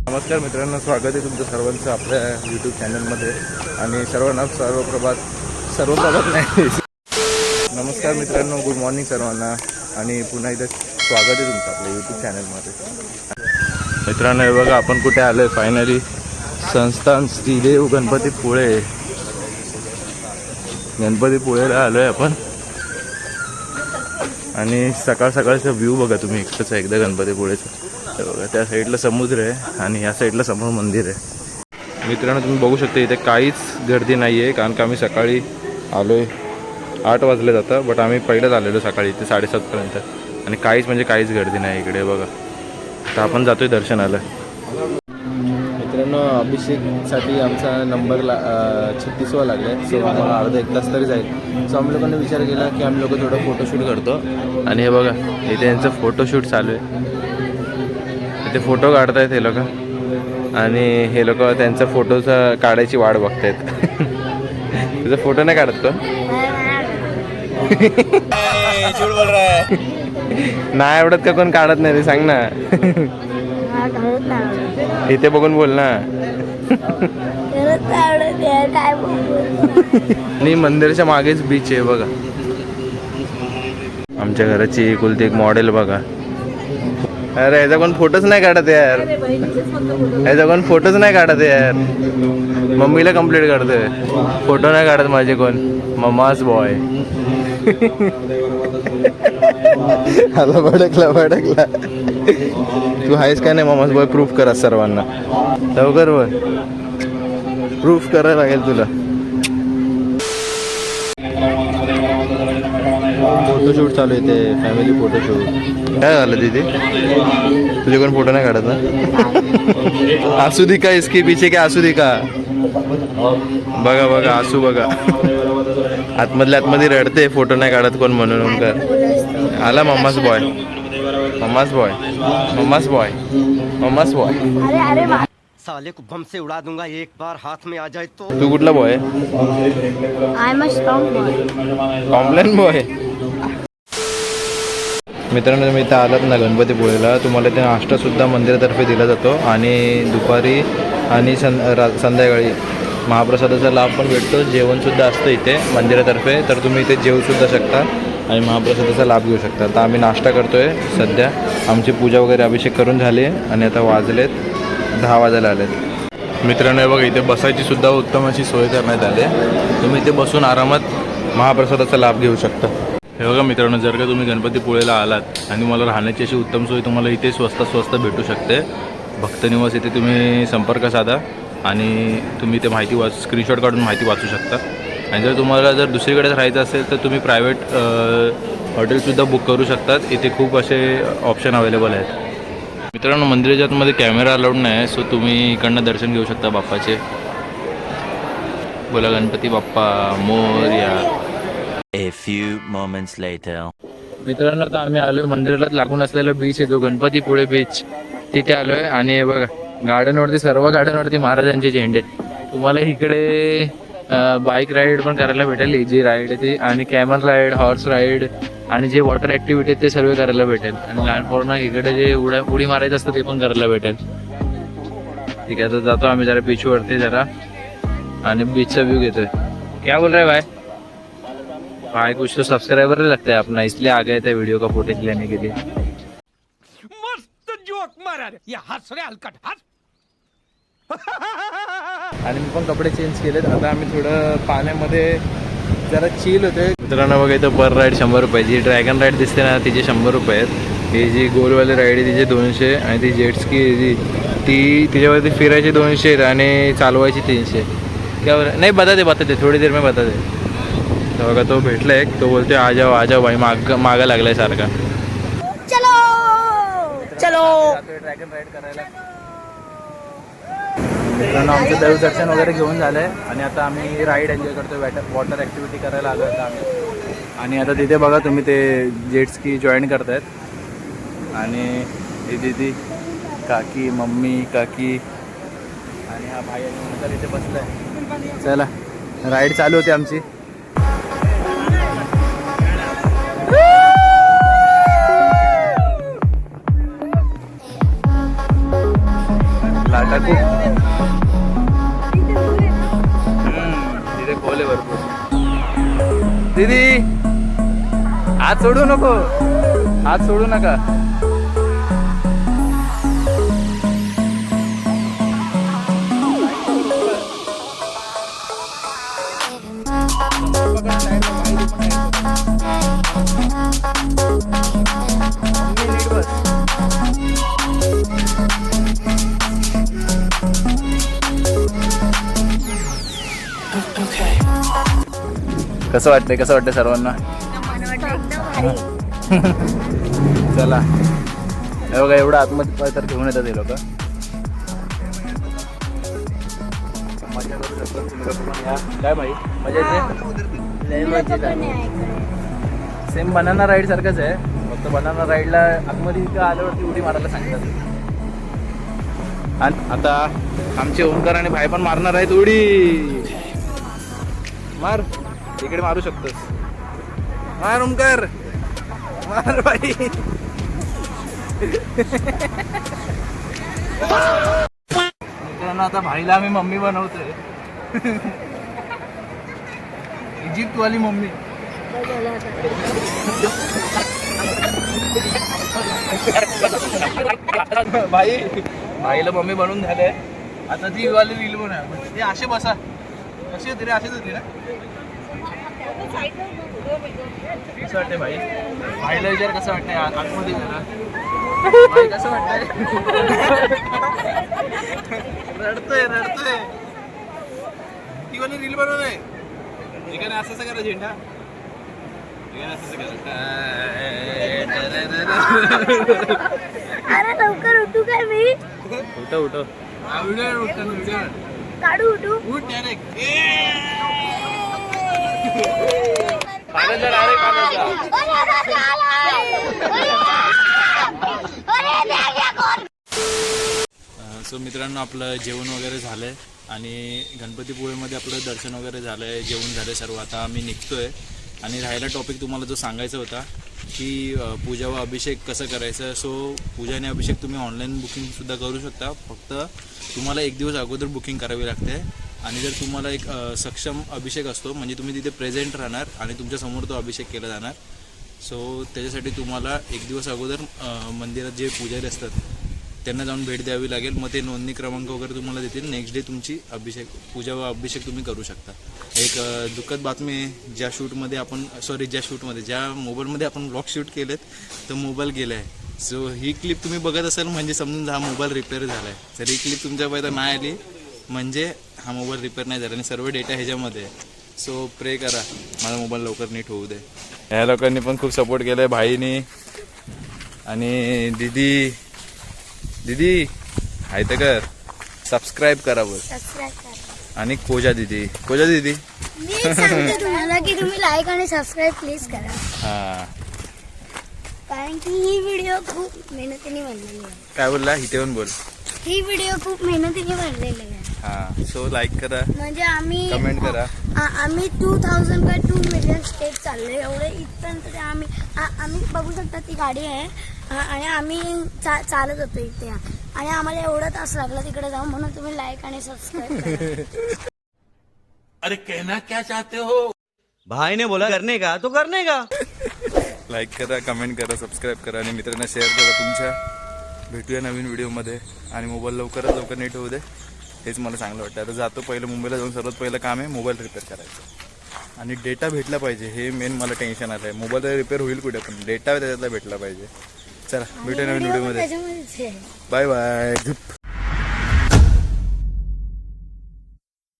नमस्कार मित्रांनो, स्वागत आहे तुमचं सर्वांचं आपल्या यूट्यूब चॅनलमध्ये. आणि सर्वप्रभात नाही नमस्कार मित्रांनो, गुड मॉर्निंग सर्वांना. आणि पुन्हा एकदा स्वागत आहे तुमचं आपल्या यूट्यूब चॅनलमध्ये. मित्रांनो, हे बघा आपण कुठे आलो आहे. फायनली संस्थान श्रीदेव गणपतीपुळे आलो आहे आपण. आणि सकाळ सकाळचा व्ह्यू बघा तुम्ही एकदा गणपतीपुळेचा. बघा त्या साईडला समुद्र आहे आणि या साईडला समोर मंदिर आहे. मित्रांनो, तुम्ही बघू शकता इथे काहीच गर्दी नाही आहे, कारण का आम्ही सकाळी आलो आहे. 8 वाजले जातं, बट आम्ही पहिलेच आलेलो सकाळी इथे 7:30पर्यंत. आणि काहीच म्हणजे काहीच गर्दी नाही इकडे बघा. तर आपण जातोय दर्शनाला. मित्रांनो, अभिषेकसाठी आमचा नंबर 36वा लागला आहे. सो आम्हाला अर्धा 1 तास तरी जाईल. सो आम्ही लोकांनी विचार केला की आम्ही लोक थोडं फोटोशूट करतो. आणि हे बघा इथे यांचं फोटोशूट चालू आहे. इथे फोटो काढतायत हे लोक. आणि हे लोक त्यांचा फोटोचा काढायची वाट बघतायत. तुझा फोटो नाही काढत का? नाही आवडत का? कोण काढत नाही रे, सांग ना. इथे बघून बोल ना. आणि मंदिराच्या मागेच बीच आहे बघा. आमच्या घराची एकुलती एक मॉडेल बघा. अरे याचा कोण फोटोच नाही काढत यार. मम्मीला कंप्लीट करतोय. फोटो नाही काढत माझे कोण. मम्माच बॉय. आला भडकला. तू आहेस का नाही मम्माच बॉय? प्रूफ करा सर्वांना लवकर. वर प्रूफ करायला लागेल तुला. फोटोशूट चालू आहे ते, फॅमिली फोटोशूट. काय झालं तिथे? तुझे कोण फोटो नाही काढत ना? आसू दिका इसके पीछे क्या? आसू दिका बघा आसू बघा. आतमध्ये रडते फोटो नाही काढत कोण म्हणून. का आला मम्माच बॉय. साले को बम से उड़ा दूंगा एक बार हाथ में आ जाए तो. तू कुठला boy? I am a strong boy. Complan boy. मित्रांनो, तुम्ही इथं आलात ना गणपतीपुळेला, तुम्हाला इथे नाश्तासुद्धा मंदिरातर्फे दिला जातो. आणि दुपारी आणि संध्याकाळी महाप्रसादाचा लाभ पण भेटतो. जेवणसुद्धा असतं इथे मंदिरातर्फे, तर तुम्ही इथे जेवूसुद्धा शकता आणि महाप्रसादाचा लाभ घेऊ शकता. तर आम्ही नाश्ता करतो आहे सध्या. आमची पूजा वगैरे अभिषेक करून झाली आणि आता वाजलेत 10 वाजायला आलेत. मित्रांनो, हे बघा इथे बसायची सुद्धा उत्तम अशी सोय करण्यात आली आहे. तुम्ही इथे बसून आरामात महाप्रसादाचा लाभ घेऊ शकता. हे बघा मित्रांनो, जर का तुम्ही गणपतीपुळेला आलात आणि मला राहण्याची अशी उत्तम सोय तुम्हाला इथे स्वस्त भेटू शकते. भक्तनिवास इथे तुम्ही संपर्क साधा आणि तुम्ही ते स्क्रीनशॉट काढून माहिती वाचू शकता. आणि जर तुम्हाला दुसरीकडे राहायचं असेल तर तुम्ही प्रायव्हेट हॉटेलसुद्धा बुक करू शकतात. इथे खूप असे ऑप्शन अवेलेबल आहेत. मित्रांनो, मंदिराच्या आतमध्ये कॅमेरा अलाउड नाही आहे, सो तुम्ही इकडनं दर्शन घेऊ शकता बाप्पाचे. बोला Ganpati Bappa Morya. A few moments later. मित्रांनो, आता आम्ही आलोय मंदिराला लागून असलेला बीच आहे जो गणपतीपुळे बीच, तिथे आलोय. आणि हे बघा सर्व गार्डनवरती महाराजांचे झेंडे. तुम्हाला इकडे बाईक राईड पण करायला भेटेल, जी राईड आहे ती. आणि कॅमल राईड, हॉर्स राईड आणि जे वॉटर ॲक्टिव्हिटी आहेत ते सर्व करायला भेटेल. आणि लहान पोरांना इकडे जे उडी मारायचं असतं ते पण करायला भेटेल. ठीक आहे, तर जातो आम्ही जरा बीचवरती जरा आणि बीचचा व्ह्यू घेतोय. क्या बोल रहे भाई कुछ तो सब्सक्राइबर लगता है अपना, इसलिए आ गए थे वीडियो का फुटेज लेने के लिए. मस्त जोक मारा रे, ये हस रे हलकट हस. आणि मी पण कपडे चेंज केलेत. आता आम्ही थोडं पाण्यामध्ये जरा चिल होते. मित्रांनो, बघा इथं पर राईड 100 रुपये. जी ड्रॅगन राईड दिसते ना तिचे 100 रुपये आहेत. ही जी गोलवाली राईड आहे तिचे 200. आणि ती जेटस्की ती तिच्यावरती फिरायची 200 आहेत आणि चालवायची 300. क्या नाही बताते थोडी देर में बताते. तर बघा तो भेटला एक, तो बोलतोय आ जाओ भाई. मागा लागलाय सारखा. चलो ड्रॅगन राईड करायला. मित्रांनो, आमचं देवदर्शन वगैरे घेऊन झालं आहे आणि आता आम्ही राईड एन्जॉय करतो. वॉटर ॲक्टिव्हिटी करायला आलो होतो आम्ही. आणि आता तिथे बघा तुम्ही ते जेटस्की जॉईन करतायत. आणि ही दीदी, काकी, मम्मी, काकी आणि हा भाई नंतर इथे बसलाय. चला, राईड चालू होती आमची. टाकू. तिथे खोल आहे भरपूर. दीदी हात सोडू नको, हात सोडू नका. कसं वाटतंय सर्वांना? चला हे बघा, एवढं आतमध्ये तर घेऊन येतात हे लोक. मजा करू शकतो तुम्ही लोक पण या. काय माहिती मजा येते. सेम बनाना राईड सारखंच आहे, फक्त बनाना राईडला आतमध्ये इथं आल्यावरती उडी मारायला सांगतात. आणि आता आमचे ओंकार आणि भाई पण मारणार आहेत उडी. मार, इकडे मारू शकतोस. मार ओंकार, मार भाई. मित्रांनो आता भाईला आम्ही मम्मी बनवतोय. इजिप्त वाली मम्मी. भाईला मम्मी बनवून झाले. आता ती वाली रील बनव. ते असे बसा, कशी होती रे? अशीच होती ना? कसं वाटतंय भाई? भाईला विचार कसं वाटतंय आतमध्ये जरा. भाई कसं वाटतंय? रडतोय. ती वाली रील बनवलंय. एकाने असं करा झेंडा. अरे लवकर उठू काय मी? उठो. काढू उठू? उठ डायरेक्ट. सो मित्रांनो, आपलं जेवण वगैरे झालंय आणि गणपतीपुळेमध्ये आपलं दर्शन वगैरे झालंय, जेवण झालंय सर्व. आता आम्ही निघतोय आणि राहिला टॉपिक तुम्हाला जो सांगायचा होता की पूजा व अभिषेक कसं करायचं. सो पूजा आणि अभिषेक तुम्ही ऑनलाईन बुकिंगसुद्धा करू शकता. फक्त तुम्हाला एक दिवस अगोदर बुकिंग करावी लागते. आणि जर तुम्हाला एक सक्षम अभिषेक असतो, म्हणजे तुम्ही तिथे प्रेझेंट राहणार आणि तुमच्यासमोर तो अभिषेक केला जाणार. सो त्याच्यासाठी तुम्हाला एक दिवस अगोदर मंदिरात जे पुजारी असतात त्यांना जाऊन भेट द्यावी लागेल. मग ते नोंदणी क्रमांक वगैरे तुम्हाला देतील. नेक्स्ट डे तुमची पूजा व अभिषेक तुम्ही करू शकता. एक दुःखद बातमी आहे, ज्या मोबाईलमध्ये आपण ब्लॉग शूट केलेत तर मोबाईल गेला आहे. सो ही क्लिप तुम्ही बघत असाल म्हणजे समजून हा मोबाईल रिपेअर झाला आहे. जर ही क्लिप तुमच्यापर्यंत नाही आली म्हणजे हा मोबाईल रिपेअर नाही झाला आणि सर्व डेटा ह्याच्यामध्ये आहे. सो प्रे करा माझा मोबाईल लवकर नीट होऊ दे. ह्या लोकांनी पण खूप सपोर्ट केला आहे, भाईनी आणि दीदी हाय तर कर, सबस्क्राईब करा बस. आणि कोजा दीदी मी सांगते तुम्हाला की तुम्ही लाईक आणि सबस्क्राईब प्लीज करा. हा, कारण की ही व्हिडिओ खूप मेहनतीने बनलेली आहे. काय बोलला? इथे पण बोल. ही व्हिडिओ खूप मेहनतीने बनलेली आहे. हा, सो लाईक करा, म्हणजे आम्ही कमेंट करा. आम्ही 2000 का 2 मिलियन स्टेप चाललोय. एवढे इथपर्यंत आम्ही बघू शकता ती गाडी आहे आणि आम्ही चालत होतो इथे आणि आम्हाला एवढा तास लागला तिकडे जाऊन. म्हणून तुम्ही लाईक आणि सबस्क्राईब करा. अरे कहना क्या चाहते हो? भाई ने बोला करने का तो करने का. लाईक करा, कमेंट करा, सबस्क्राईब करा आणि मित्रांना शेअर करा तुमच्या. भेटूया नवीन व्हिडिओमध्ये आणि मोबाईल लवकरात लवकर नीट होऊ दे, हेच मला चांगलं वाटतं. आता जातो, पहिलं मुंबईला जाऊन सर्वात पहिलं काम आहे मोबाईल रिपेअर करायचं आणि डेटा भेटला पाहिजे. हे मेन मला टेन्शन आलं आहे. मोबाईल रिपेअर होईल कुठे पण डेटा त्याच्यातला भेटला पाहिजे. चला भेटूया नवीन व्हिडिओमध्ये. Bye bye.